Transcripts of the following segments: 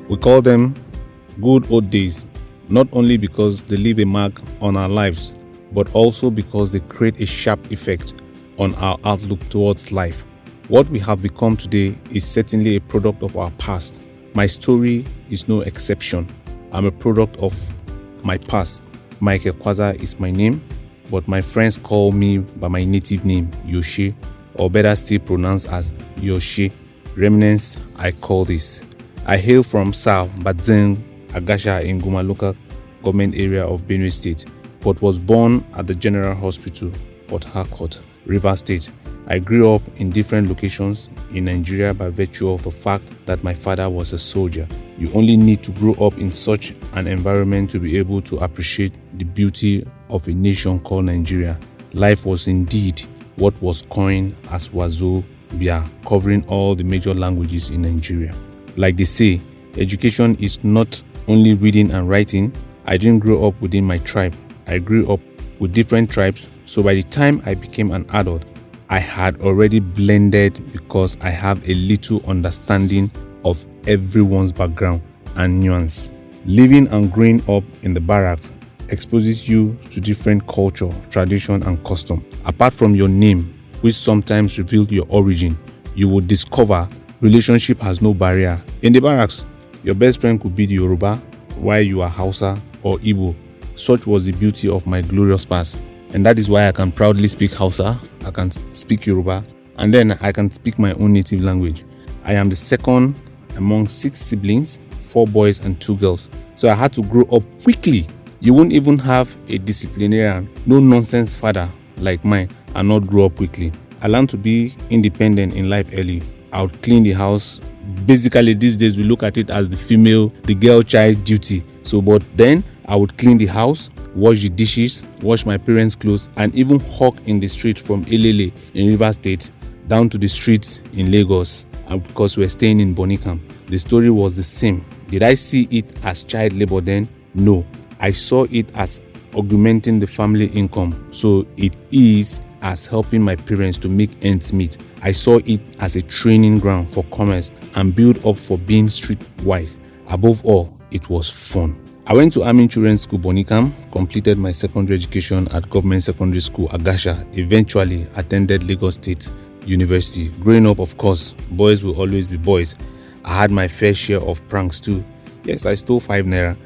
We call them good old days, not only because they leave a mark on our lives, but also because they create a sharp effect on our outlook towards life. What we have become today is certainly a product of our past. My story is no exception. I'm a product of my past. Michael Kwaghza is my name, but my friends call me by my native name, Yorshe, or better still pronounced as Yorshe. Remnants, I call this. I hail from South Badzeng, Agasha in Guma local government area of Benue State, but was born at the General Hospital, Port Harcourt, Rivers State. I grew up in different locations in Nigeria by virtue of the fact that my father was a soldier. You only need to grow up in such an environment to be able to appreciate the beauty of a nation called Nigeria. Life was indeed what was coined as Wazobia, covering all the major languages in Nigeria. Like they say, education is not only reading and writing. I didn't grow up within my tribe. I grew up with different tribes, so by the time I became an adult, I had already blended because I have a little understanding of everyone's background and nuance. Living and growing up in the barracks exposes you to different culture, tradition, and custom. Apart from your name, which sometimes reveals your origin, you will discover relationship has no barrier. In the barracks, your best friend could be the Yoruba, while you are Hausa or Igbo. Such was the beauty of my glorious past. And that is why I can proudly speak Hausa, I can speak Yoruba, and then I can speak my own native language. I am the second among 6 siblings, 4 boys and 2 girls. So I had to grow up quickly. You won't even have a disciplinarian, no nonsense father like mine and not grow up quickly. I learned to be independent in life early. I would clean the house. Basically, these days we look at it as the girl child duty. But then I would clean the house, wash the dishes, wash my parents' clothes, and even hawk in the street from Elele in Rivers State down to the streets in Lagos, because we're staying in Bonicam. The story was the same. Did I see it as child labor then? No. I saw it as augmenting the family income. So it is as helping my parents to make ends meet. I saw it as a training ground for commerce and build up for being streetwise. Above all, it was fun. I went to Army Children's School Bonicam, completed my secondary education at Government Secondary School Agasha, eventually attended Lagos State University. Growing up, of course, boys will always be boys. I had my fair share of pranks too. Yes, I stole 5 naira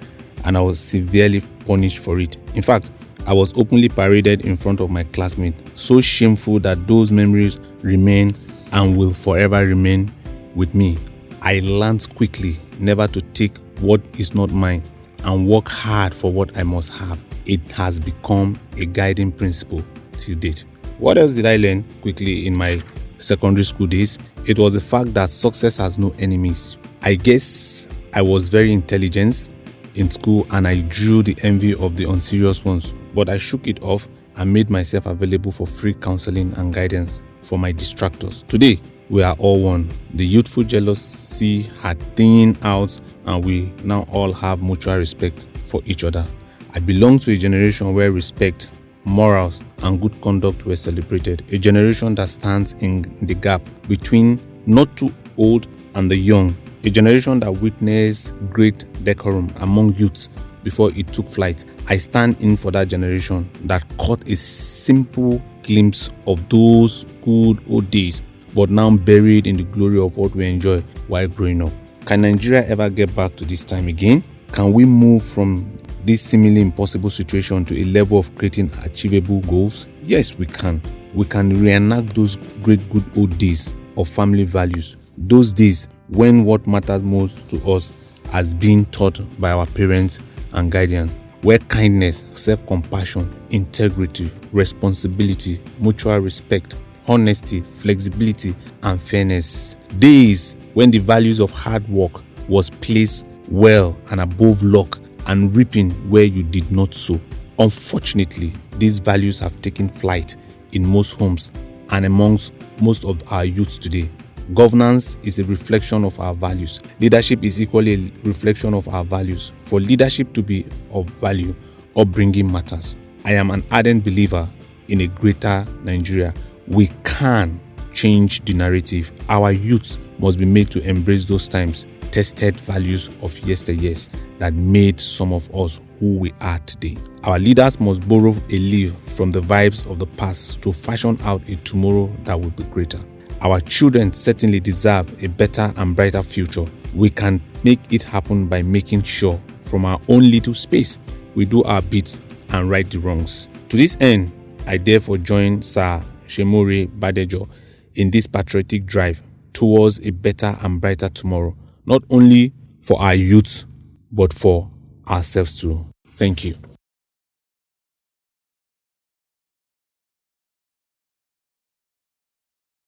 and I was severely punished for it. In fact, I was openly paraded in front of my classmates. So shameful that those memories remain and will forever remain with me. I learned quickly never to take what is not mine and work hard for what I must have. It has become a guiding principle till date. What else did I learn quickly in my secondary school days? It was the fact that success has no enemies. I guess I was very intelligent in school and I drew the envy of the unserious ones, but I shook it off and made myself available for free counseling and guidance for my distractors. Today, we are all one. The youthful jealousy had thinned out and we now all have mutual respect for each other. I belong to a generation where respect, morals, and good conduct were celebrated. A generation that stands in the gap between not too old and the young. A generation that witnessed great decorum among youths before it took flight. I stand in for that generation that caught a simple glimpse of those good old days, but now buried in the glory of what we enjoy while growing up. Can Nigeria ever get back to this time again? Can we move from this seemingly impossible situation to a level of creating achievable goals? Yes, we can. We can reenact those great good old days of family values. Those days when what matters most to us has been taught by our parents and guardians, where kindness, self-compassion, integrity, responsibility, mutual respect, honesty, flexibility, and fairness. Days when the values of hard work was placed well and above luck and reaping where you did not sow. Unfortunately, these values have taken flight in most homes and amongst most of our youths today. Governance is a reflection of our values. Leadership is equally a reflection of our values. For leadership to be of value, upbringing matters. I am an ardent believer in a greater Nigeria. We can change the narrative. Our youth must be made to embrace those times tested values of yesteryears that made some of us who we are today. Our leaders must borrow a leaf from the vibes of the past to fashion out a tomorrow that will be greater. Our children certainly deserve a better and brighter future. We can make it happen by making sure from our own little space we do our bit and right the wrongs. To this end, I therefore join Sir Shemore Badejo in this patriotic drive towards a better and brighter tomorrow, not only for our youth, but for ourselves too. Thank you.